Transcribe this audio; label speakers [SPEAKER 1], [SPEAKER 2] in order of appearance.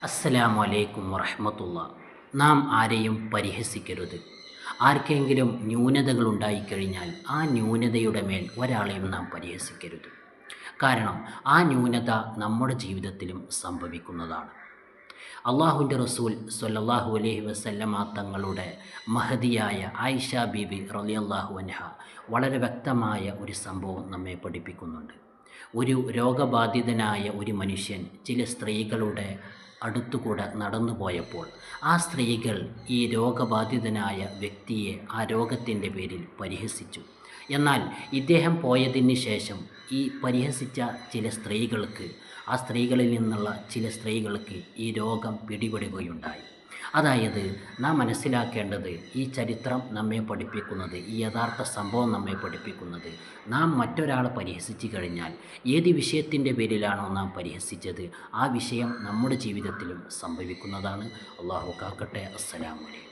[SPEAKER 1] അസ്സലാമു അലൈക്കും വറഹ്മത്തുള്ള. നാം ആരെയും പരിഹസിക്കരുത്. ആർക്കെങ്കിലും ന്യൂനതകൾ ഉണ്ടായിക്കഴിഞ്ഞാൽ ആ ന്യൂനതയുടെ മേൽ ഒരാളെയും നാം പരിഹസിക്കരുത്. കാരണം ആ ന്യൂനത നമ്മുടെ ജീവിതത്തിലും സംഭവിക്കുന്നതാണ്. അള്ളാഹുവിൻ്റെ റസൂൽ സ്വല്ലല്ലാഹു അലൈഹി വസല്ലമ തങ്ങളുടെ മഹദിയായ ആയിഷ ബീബി റളിയല്ലാഹു അൻഹ വളരെ വ്യക്തമായ ഒരു സംഭവം നമ്മെ പഠിപ്പിക്കുന്നുണ്ട്. ഒരു രോഗബാധിതനായ ഒരു മനുഷ്യൻ ചില സ്ത്രീകളുടെ അടുത്തുകൂടെ നടന്നു പോയപ്പോൾ ആ സ്ത്രീകൾ ഈ രോഗബാധിതനായ വ്യക്തിയെ ആ രോഗത്തിൻ്റെ പേരിൽ പരിഹസിച്ചു. എന്നാൽ ഇദ്ദേഹം പോയതിന് ശേഷം ഈ പരിഹസിച്ച ചില സ്ത്രീകൾക്ക്, ആ സ്ത്രീകളിൽ നിന്നുള്ള ചില സ്ത്രീകൾക്ക് ഈ രോഗം പിടിപെടുകയുണ്ടായി. അതായത് നാം മനസ്സിലാക്കേണ്ടത്, ഈ ചരിത്രം നമ്മെ പഠിപ്പിക്കുന്നത്, ഈ യഥാർത്ഥ സംഭവം നമ്മെ പഠിപ്പിക്കുന്നത്, നാം മറ്റൊരാളെ പരിഹസിച്ചു കഴിഞ്ഞാൽ ഏത് വിഷയത്തിൻ്റെ പേരിലാണോ നാം പരിഹസിച്ചത് ആ വിഷയം നമ്മുടെ ജീവിതത്തിലും സംഭവിക്കുന്നതാണ്. അള്ളാഹു കാക്കട്ടെ. അസ്സലാമു അലൈക്കും.